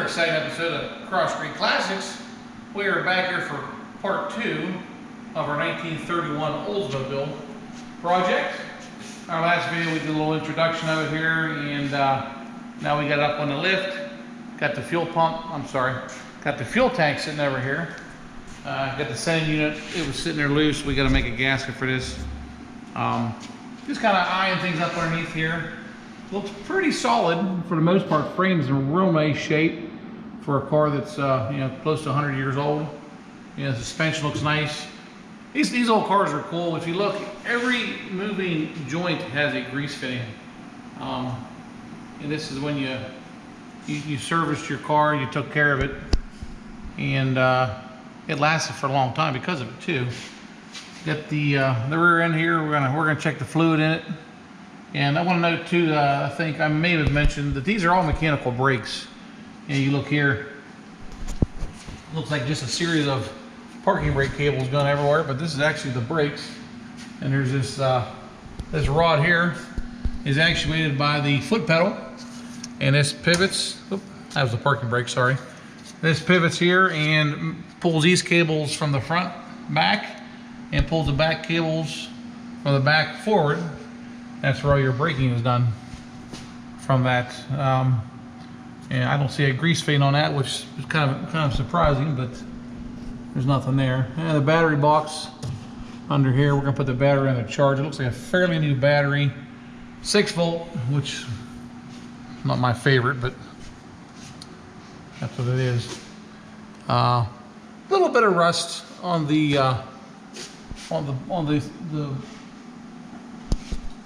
exciting episode of Cross Street Classics. We are back here for part 2 of our 1931 Oldsmobile project. Our last video we did a little introduction of it here, and now we got it up on the lift. Got the fuel pump, got the fuel tank sitting over here. Got the sending unit, it was sitting there loose. We got to make a gasket for this. Just kind of eyeing things up underneath here. Looks pretty solid for the most part. Frame's in real nice shape for a car that's close to 100 years old. The suspension looks nice. These old cars are cool. If you look, every moving joint has a grease fitting. And this is when you serviced your car, you took care of it, and it lasted for a long time because of it too. Got the rear end here. We're gonna check the fluid in it. And I want to note too, I think I may have mentioned that these are all mechanical brakes. And you look here, it looks like just a series of parking brake cables going everywhere, but this is actually the brakes. And there's this rod here is actuated by the foot pedal, and this pivots. That was the parking brake, sorry. This pivots here and pulls these cables from the front back, and pulls the back cables from the back forward. That's where all your braking is done from that. And I don't see a grease fitting on that, which is kind of surprising, but there's nothing there. And the battery box under here, we're gonna put the battery on the charge. It looks like a fairly new battery, 6-volt, which is not my favorite, but that's what it is. Little bit of rust on the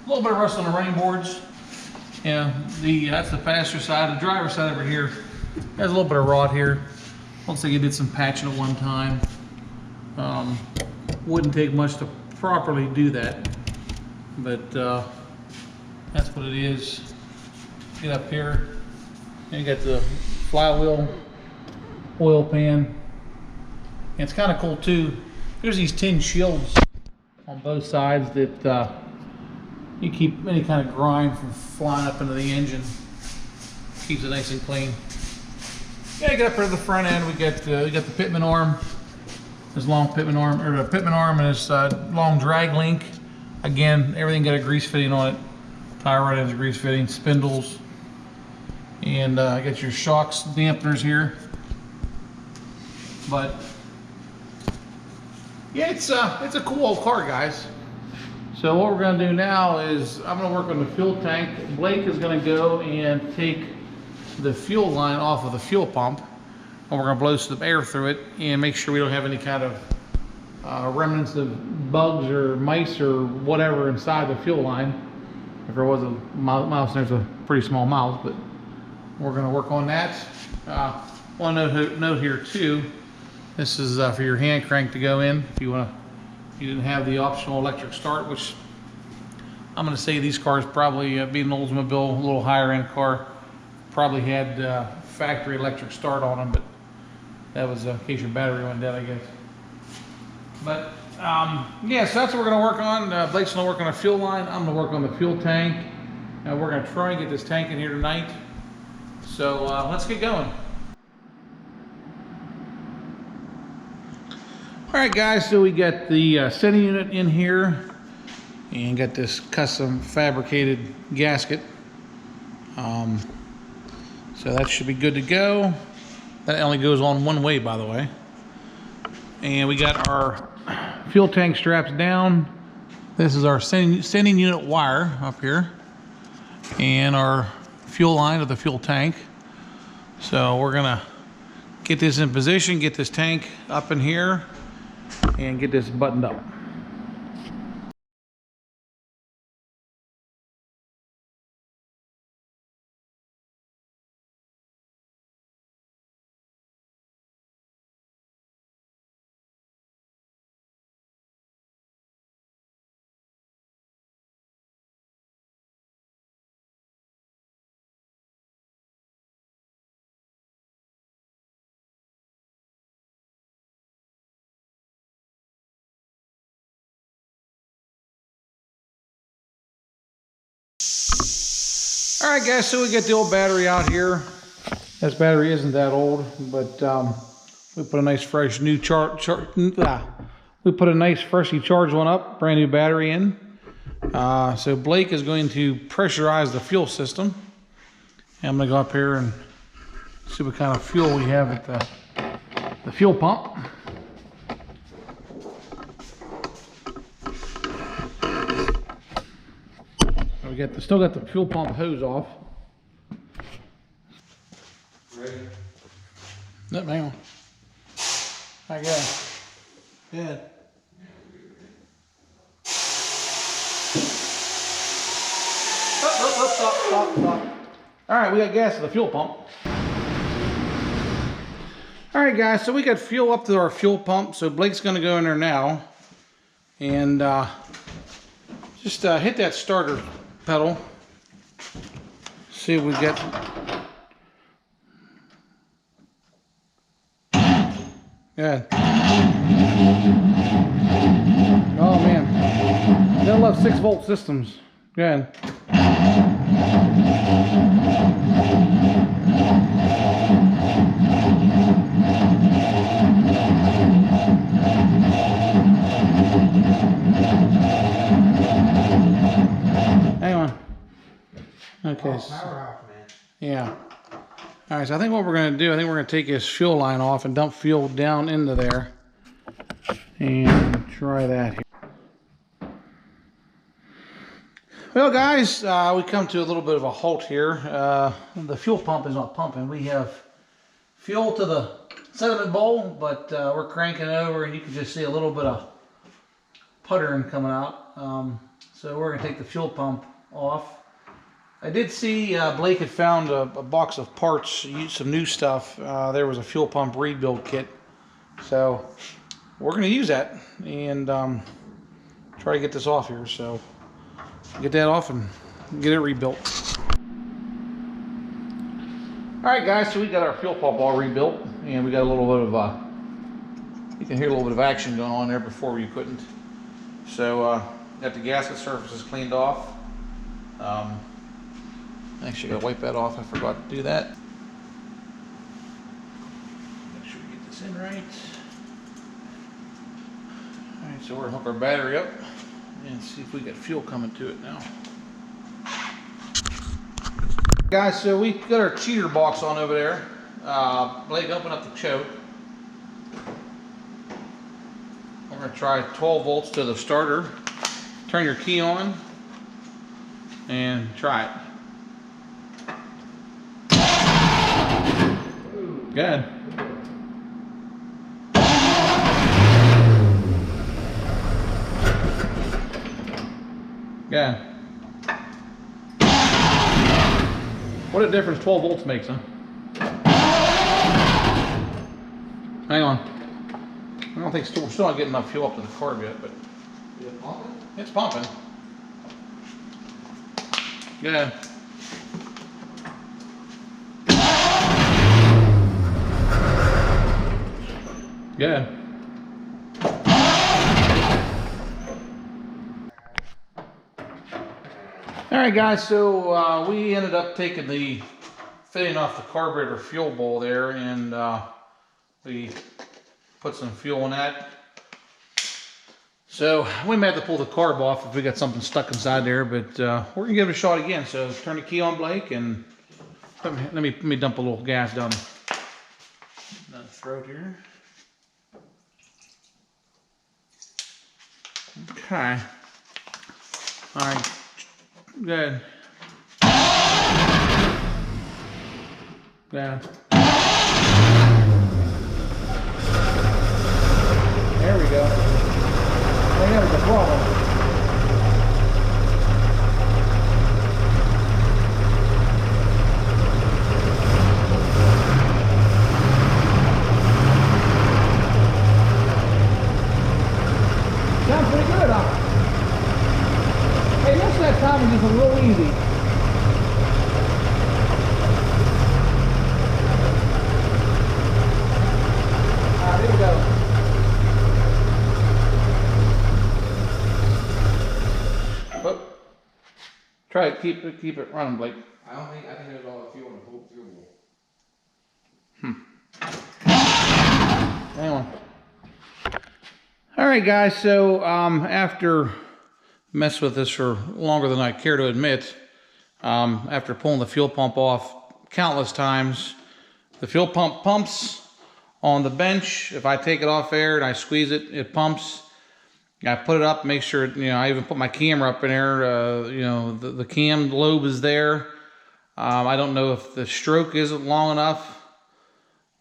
little bit of rust on the running boards. That's the passenger side. The driver's side over here has a little bit of rot here. Looks like you did some patching at one time. Wouldn't take much to properly do that, but that's what it is. Get up here, and you got the flywheel oil pan. And it's kind of cool too. There's these tin shields on both sides that you keep any kind of grime from flying up into the engine. Keeps it nice and clean. Yeah, get up here to the front end. We got the pitman arm, this long pitman arm, or the pitman arm, and this long drag link. Again, everything got a grease fitting on it. Tire rod has a grease fitting, spindles, and I got your shocks, dampeners here. But yeah, it's a cool old car, guys. So what we're going to do now is I'm going to work on the fuel tank. Blake is going to go and take the fuel line off of the fuel pump, and we're going to blow some air through it and make sure we don't have any kind of remnants of bugs or mice or whatever inside the fuel line. If there was a mouse, there's a pretty small mouse, but we're going to work on that. One note here too, this is for your hand crank to go in if you didn't have the optional electric start, which I'm going to say these cars probably, being an Oldsmobile, a little higher end car, probably had factory electric start on them, but that was in case your battery went dead, I guess. But yeah, so that's what we're going to work on. Blake's going to work on a fuel line. I'm going to work on the fuel tank. And we're going to try and get this tank in here tonight. So let's get going. Alright guys, so we got the sending unit in here and got this custom fabricated gasket. So that should be good to go. That only goes on one way, by the way. And we got our fuel tank straps down. This is our sending unit wire up here, and our fuel line of the fuel tank. So we're gonna get this in position, get this tank up in here, and get this buttoned up. All right, guys, so we get the old battery out here. This battery isn't that old, but we put a nice fresh new we put a nice freshly charged one up, brand new battery in. So Blake is going to pressurize the fuel system. And I'm gonna go up here and see what kind of fuel we have at the fuel pump. We still got the fuel pump hose off. Ready? Nope, hang on. I got it. Good. Stop. All right, we got gas at the fuel pump. All right, guys, so we got fuel up to our fuel pump. So Blake's gonna go in there now and just hit that starter pedal. See what we get. Good. Oh man, they'll love 6-volt systems. Good. Hang on. Okay. Oh, power off, man. Yeah. All right, so I think what we're going to do, I think we're going to take this fuel line off and dump fuel down into there. And try that here. Well, guys, we come to a little bit of a halt here. The fuel pump is not pumping. We have fuel to the sediment bowl, but we're cranking it over, and you can just see a little bit of puttering coming out. So we're going to take the fuel pump off. I did see Blake had found a box of parts, some new stuff. There was a fuel pump rebuild kit. So we're going to use that and try to get this off here. So get that off and get it rebuilt. All right, guys, so we got our fuel pump all rebuilt, and we got a little bit of, you can hear a little bit of action going on there before you couldn't. So got the gasket surfaces cleaned off. Actually, got to wipe that off. I forgot to do that. Make sure we get this in right. All right, so we're gonna hook our battery up and see if we get fuel coming to it now. Guys, so we got our cheater box on over there. Blake, open up the choke. We're gonna try 12 volts to the starter. Turn your key on and try it. Good. Good. What a difference 12 volts makes, huh? Hang on. I don't think we're still not getting enough fuel up to the carb yet, but Is it pumping? it's pumping. Good. Good. All right, guys, so we ended up taking the fitting off the carburetor fuel bowl there, and we put some fuel in that. So we may have to pull the carb off if we got something stuck inside there, but we're gonna give it a shot again. So turn the key on, Blake, and let me dump a little gas down the throat here. Okay. All right. Good. Good. There we go. I think that was a problem. Sounds pretty good, huh? Hey, most of that time is just real easy. Alright, here we go. Whoop. Try it, keep it running, Blake. I think there's all the fuel in the whole fuel bowl. Anyway. All right, guys. So after messing with this for longer than I care to admit, after pulling the fuel pump off countless times, the fuel pump pumps on the bench. If I take it off air and I squeeze it, it pumps. I put it up, make sure, you know, I even put my camera up in there. You know, the cam lobe is there. I don't know if the stroke isn't long enough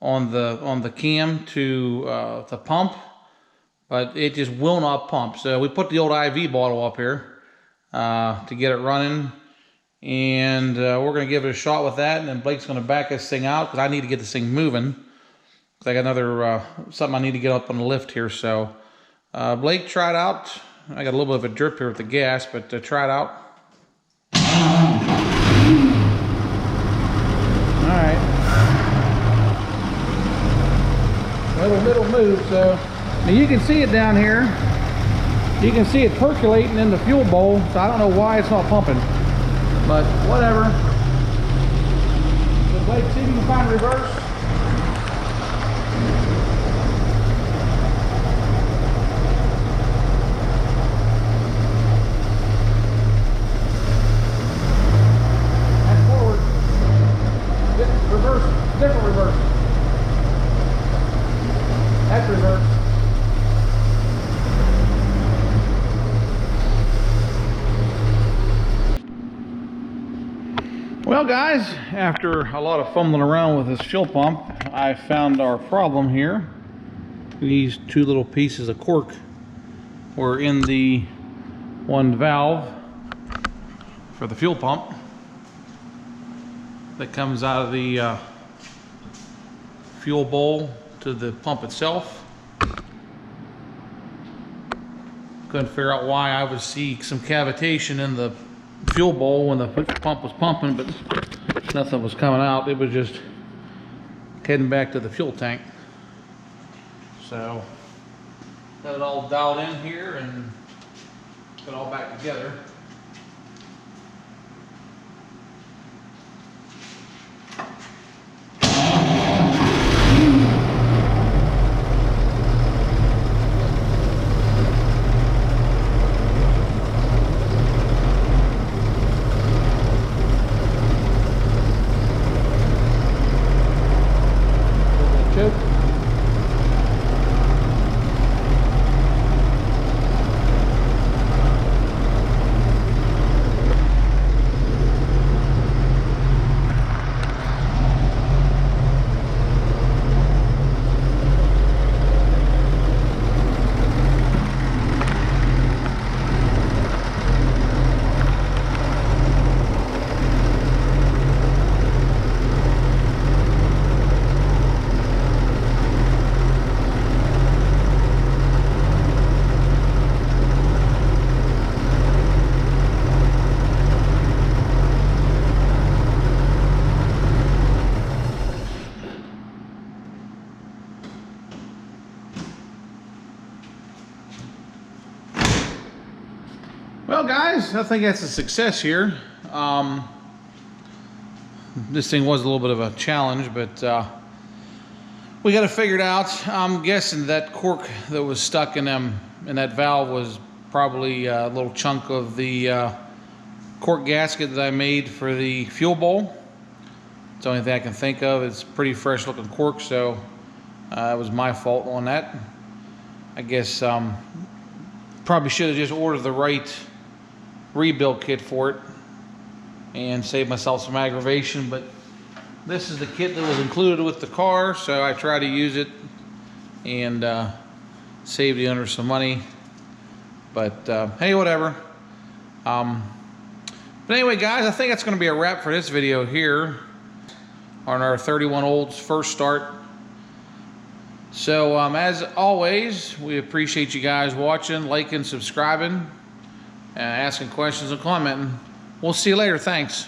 on the cam to pump, but it just will not pump. So we put the old IV bottle up here to get it running, and we're going to give it a shot with that, and then Blake's going to back this thing out because I need to get this thing moving. I got another something I need to get up on the lift here. So Blake, try it out. I got a little bit of a drip here with the gas, but try it out. All right. It'll move. So now you can see it down here. You can see it percolating in the fuel bowl. So I don't know why it's not pumping, but whatever. So Blake, see if you can find reverse. Different reverse. That's reverse. Well, guys, after a lot of fumbling around with this fuel pump, I found our problem here. These two little pieces of cork were in the one valve for the fuel pump that comes out of the fuel bowl to the pump itself. Couldn't figure out why I would see some cavitation in the fuel bowl when the pump was pumping, but nothing was coming out. It was just heading back to the fuel tank. So got it all dialed in here and put it all back together. Well, guys, I think that's a success here. This thing was a little bit of a challenge, but we got it figured out. I'm guessing that cork that was stuck in that valve was probably a little chunk of the cork gasket that I made for the fuel bowl. It's the only thing I can think of. It's pretty fresh looking cork, so it was my fault on that. I guess probably should have just ordered the right rebuild kit for it and saved myself some aggravation, but this is the kit that was included with the car, so I tried to use it and save the owner some money. But hey, whatever. But anyway, guys, I think that's going to be a wrap for this video here on our 31 Olds first start. So as always, we appreciate you guys watching, liking, subscribing, asking questions and commenting. We'll see you later. Thanks.